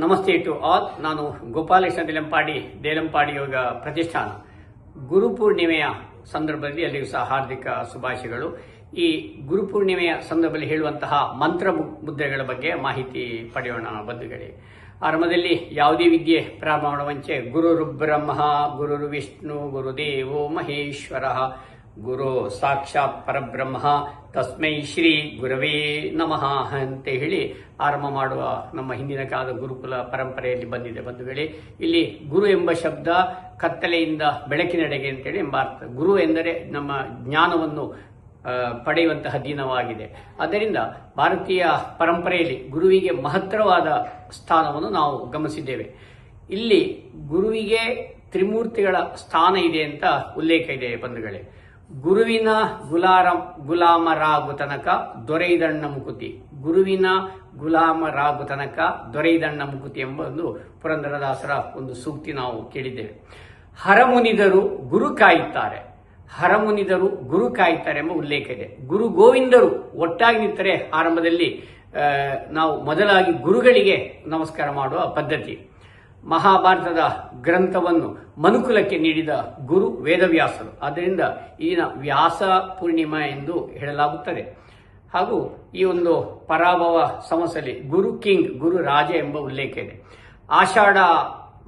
ನಮಸ್ತೆ to all. ನಾನು ಗೋಪಾಲಕೃಷ್ಣ ದೇಲಂಪಾಡಿ ಯೋಗ ಪ್ರತಿಷ್ಠಾನ. ಗುರುಪೂರ್ಣಿಮೆಯ ಸಂದರ್ಭದಲ್ಲಿ ಎಲ್ಲರಿಗೂ ಸಹ ಹಾರ್ದಿಕ ಶುಭಾಶಯಗಳು. ಈ ಗುರುಪೂರ್ಣಿಮೆಯ ಸಂದರ್ಭದಲ್ಲಿ ಹೇಳುವಂತಹ ಮಂತ್ರ ಮುದ್ರೆಗಳ ಬಗ್ಗೆ ಮಾಹಿತಿ ಪಡೆಯೋಣ ಬಂಧುಗಳೇ. ಆರಂಭದಲ್ಲಿ ಯಾವುದೇ ವಿದ್ಯೆ ಪ್ರಾರಂಭ ಮಾಡುವ ಮುಂಚೆ ಗುರುರು ಬ್ರಹ್ಮ ಗುರುರು ವಿಷ್ಣು ಗುರುದೇವೋ ಮಹೇಶ್ವರ ಗುರು ಸಾಕ್ಷಾತ್ ಪರಬ್ರಹ್ಮ ತಸ್ಮೈ ಶ್ರೀ ಗುರವೇ ನಮಃ ಅಂತ ಹೇಳಿ ಆರಂಭ ಮಾಡುವ ನಮ್ಮ ಹಿಂದಿನ ಕಾಲದ ಗುರುಕುಲ ಪರಂಪರೆಯಲ್ಲಿ ಬಂದಿದೆ ಬಂಧುಗಳೇ. ಇಲ್ಲಿ ಗುರು ಎಂಬ ಶಬ್ದ ಕತ್ತಲೆಯಿಂದ ಬೆಳಕಿನೆಡೆಗೆ ಅಂತೇಳಿ ಎಂಬ ಅರ್ಥ. ಗುರು ಎಂದರೆ ನಮ್ಮ ಜ್ಞಾನವನ್ನು ಪಡೆಯುವಂತಹ ದಿನವಾಗಿದೆ. ಆದ್ದರಿಂದ ಭಾರತೀಯ ಪರಂಪರೆಯಲ್ಲಿ ಗುರುವಿಗೆ ಮಹತ್ತರವಾದ ಸ್ಥಾನವನ್ನು ನಾವು ಗಮನಿಸಿದ್ದೇವೆ. ಇಲ್ಲಿ ಗುರುವಿಗೆ ತ್ರಿಮೂರ್ತಿಗಳ ಸ್ಥಾನ ಇದೆ ಅಂತ ಉಲ್ಲೇಖ ಇದೆ ಬಂಧುಗಳೇ. ಗುರುವಿನ ಗುಲಾಮರಾಗು ತನಕ ದೊರೆಯಿದಣ್ಣ ಮುಕುತಿ, ಗುರುವಿನ ಗುಲಾಮರಾಗು ತನಕ ದೊರೆಯಿದಣ್ಣ ಮುಕುತಿ ಎಂಬ ಒಂದು ಪುರಂದರದಾಸರ ಒಂದು ಸೂಕ್ತಿ ನಾವು ಕೇಳಿದ್ದೇವೆ. ಹರಮುನಿದರು ಗುರು ಕಾಯುತ್ತಾರೆ, ಹರಮುನಿದರು ಗುರು ಕಾಯುತ್ತಾರೆ ಎಂಬ ಉಲ್ಲೇಖ ಇದೆ. ಗುರು ಗೋವಿಂದರು ಒಟ್ಟಾಗಿ ನಿಂತರೆ ಆರಂಭದಲ್ಲಿ ನಾವು ಮೊದಲಾಗಿ ಗುರುಗಳಿಗೆ ನಮಸ್ಕಾರ ಮಾಡುವ ಪದ್ಧತಿ. ಮಹಾಭಾರತದ ಗ್ರಂಥವನ್ನು ಮನುಕುಲಕ್ಕೆ ನೀಡಿದ ಗುರು ವೇದವ್ಯಾಸರು. ಆದ್ದರಿಂದ ಈಗಿನ ವ್ಯಾಸ ಪೂರ್ಣಿಮಾ ಎಂದು ಹೇಳಲಾಗುತ್ತದೆ. ಹಾಗೂ ಈ ಒಂದು ಪರಾಭವ ಸಂವತ್ಸರದಲ್ಲಿ ಗುರು ಕಿಂಗ್, ಗುರು ರಾಜ ಎಂಬ ಉಲ್ಲೇಖ ಇದೆ. ಆಷಾಢ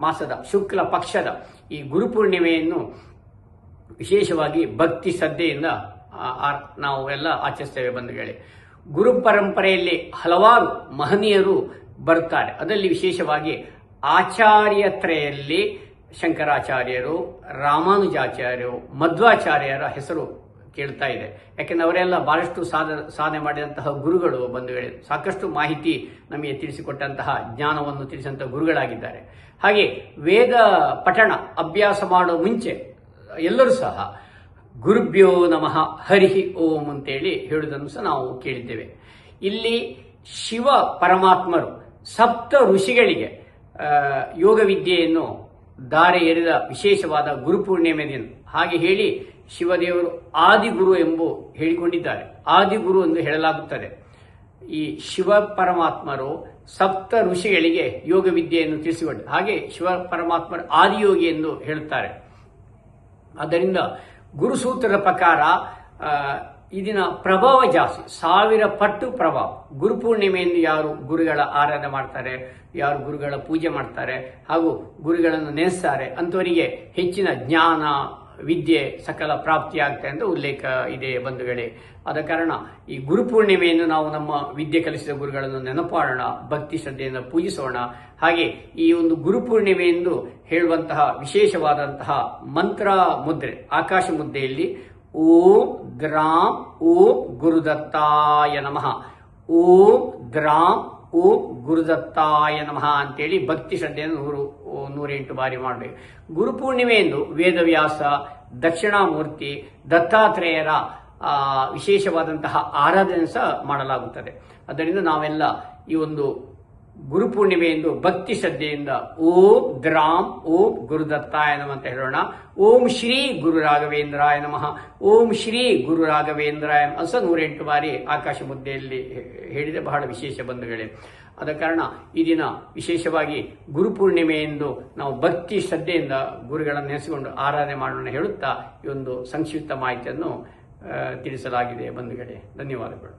ಮಾಸದ ಶುಕ್ಲ ಪಕ್ಷದ ಈ ಗುರುಪೂರ್ಣಿಮೆಯನ್ನು ವಿಶೇಷವಾಗಿ ಭಕ್ತಿ ಶ್ರದ್ಧೆಯಿಂದ ನಾವು ಎಲ್ಲ ಆಚರಿಸ್ತೇವೆ ಬಂಧುಗಳೇ. ಗುರು ಪರಂಪರೆಯಲ್ಲಿ ಹಲವಾರು ಮಹನೀಯರು ಬರುತ್ತಾರೆ. ಅದರಲ್ಲಿ ವಿಶೇಷವಾಗಿ ಆಚಾರ್ಯತ್ರಯಲ್ಲಿ ಶಂಕರಾಚಾರ್ಯರು, ರಾಮಾನುಜಾಚಾರ್ಯರು, ಮಧ್ವಾಚಾರ್ಯರ ಹೆಸರು ಕೇಳ್ತಾ ಇದೆ. ಯಾಕೆಂದ್ರೆ ಅವರೆಲ್ಲ ಬಹಳಷ್ಟು ಸಾಧನೆ ಮಾಡಿದಂತಹ ಗುರುಗಳು ಬಂಧುಗಳೇ. ಸಾಕಷ್ಟು ಮಾಹಿತಿ ನಮಗೆ ತಿಳಿಸಿಕೊಟ್ಟಂತಹ ಜ್ಞಾನವನ್ನು ತಿಳಿಸಿದಂತಹ ಗುರುಗಳಾಗಿದ್ದಾರೆ. ಹಾಗೆ ವೇದ ಪಠಣ ಅಭ್ಯಾಸ ಮಾಡುವ ಮುಂಚೆ ಎಲ್ಲರೂ ಸಹ ಗುರುಭ್ಯೋ ನಮಃ ಹರಿ ಓಂ ಅಂತೇಳಿ ಹೇಳುವುದನ್ನು ಸಹ ನಾವು ಕೇಳಿದ್ದೇವೆ. ಇಲ್ಲಿ ಶಿವ ಪರಮಾತ್ಮರು ಸಪ್ತ ಋಷಿಗಳಿಗೆ ಯೋಗ ವಿದ್ಯೆಯನ್ನು ದಾರೆ ಎರೆದ ವಿಶೇಷವಾದ ಗುರುಪೂರ್ಣಿಮೆ ದಿನ. ಹಾಗೆ ಹೇಳಿ ಶಿವದೇವರು ಆದಿಗುರು ಎಂಬ ಹೇಳಿಕೊಂಡಿದ್ದಾರೆ. ಆದಿಗುರು ಎಂದು ಹೇಳಲಾಗುತ್ತದೆ. ಈ ಶಿವ ಪರಮಾತ್ಮರು ಸಪ್ತ ಋಷಿಗಳಿಗೆ ಯೋಗ ವಿದ್ಯೆಯನ್ನು ತಿಳಿಸಿಕೊಂಡು, ಹಾಗೆ ಶಿವ ಪರಮಾತ್ಮರು ಆದಿಯೋಗಿ ಎಂದು ಹೇಳುತ್ತಾರೆ. ಆದ್ದರಿಂದ ಗುರುಸೂತ್ರದ ಪ್ರಕಾರ ಈ ದಿನ ಪ್ರಭಾವ ಜಾಸ್ತಿ, 1000 ಪಟ್ಟು ಪ್ರಭಾವ. ಗುರುಪೂರ್ಣಿಮೆಯಿಂದ ಯಾರು ಗುರುಗಳ ಆರಾಧನೆ ಮಾಡ್ತಾರೆ, ಯಾರು ಗುರುಗಳ ಪೂಜೆ ಮಾಡ್ತಾರೆ ಹಾಗೂ ಗುರುಗಳನ್ನು ನೆನೆಸ್ತಾರೆ ಅಂಥವರಿಗೆ ಹೆಚ್ಚಿನ ಜ್ಞಾನ ವಿದ್ಯೆ ಸಕಲ ಪ್ರಾಪ್ತಿಯಾಗ್ತದೆ ಅಂತ ಉಲ್ಲೇಖ ಇದೆ ಬಂಧುಗಳೇ. ಆದ ಕಾರಣ ಈ ಗುರುಪೂರ್ಣಿಮೆಯನ್ನು ನಾವು ನಮ್ಮ ವಿದ್ಯೆ ಕಲಿಸಿದ ಗುರುಗಳನ್ನು ನೆನಪಾಡೋಣ, ಭಕ್ತಿ ಶ್ರದ್ಧೆಯಿಂದ ಪೂಜಿಸೋಣ. ಹಾಗೆ ಈ ಒಂದು ಗುರುಪೂರ್ಣಿಮೆಯೆಂದು ಹೇಳುವಂತಹ ವಿಶೇಷವಾದಂತಹ ಮಂತ್ರ ಮುದ್ರೆ, ಆಕಾಶ ಮುದ್ರೆಯಲ್ಲಿ ಓಂ ಗ್ರಾಂ ಓಂ ಗುರುದತ್ತಾಯ ನಮಃ, ಓಂ ಗ್ರಾಂ ಓಂ ಗುರುದತ್ತಾಯ ನಮಃ ಅಂತೇಳಿ ಭಕ್ತಿ ಶ್ರದ್ಧೆಯನ್ನು 108 ಬಾರಿ ಮಾಡಬೇಕು. ಗುರುಪೂರ್ಣಿಮೆಯೆಂದು ವೇದವ್ಯಾಸ, ದಕ್ಷಿಣಾಮೂರ್ತಿ, ದತ್ತಾತ್ರೇಯರ ವಿಶೇಷವಾದಂತಹ ಆರಾಧನೆ ಸಹ ಮಾಡಲಾಗುತ್ತದೆ. ಅದರಿಂದ ನಾವೆಲ್ಲ ಈ ಒಂದು ಗುರುಪೂರ್ಣಿಮೆಯೆಂದು ಭಕ್ತಿ ಶ್ರದ್ಧೆಯಿಂದ ಓಂ ಗ್ರಾಂ ಓಂ ಗುರುದತ್ತಾಯ ನಮಃ ಅಂತ ಹೇಳೋಣ. ಓಂ ಶ್ರೀ ಗುರು ರಾಘವೇಂದ್ರಾಯ ನಮಃ, ಓಂ ಶ್ರೀ ಗುರು ರಾಘವೇಂದ್ರಾಯ ಅಸ 108 ಬಾರಿ ಆಕಾಶ ಮುದ್ದೆಯಲ್ಲಿ ಹೇಳಿದೆ. ಬಹಳ ವಿಶೇಷ ಬಂಧುಗಳೇ. ಆದ ಕಾರಣ ಈ ದಿನ ವಿಶೇಷವಾಗಿ ಗುರುಪೂರ್ಣಿಮೆಯೆಂದು ನಾವು ಭಕ್ತಿ ಶ್ರದ್ಧೆಯಿಂದ ಗುರುಗಳನ್ನು ನೆನೆಸಿಕೊಂಡು ಆರಾಧನೆ ಮಾಡೋಣ ಹೇಳುತ್ತಾ ಈ ಒಂದು ಸಂಕ್ಷಿಪ್ತ ಮಾಹಿತಿಯನ್ನು ತಿಳಿಸಲಾಗಿದೆ ಬಂಧುಗಳೇ. ಧನ್ಯವಾದಗಳು.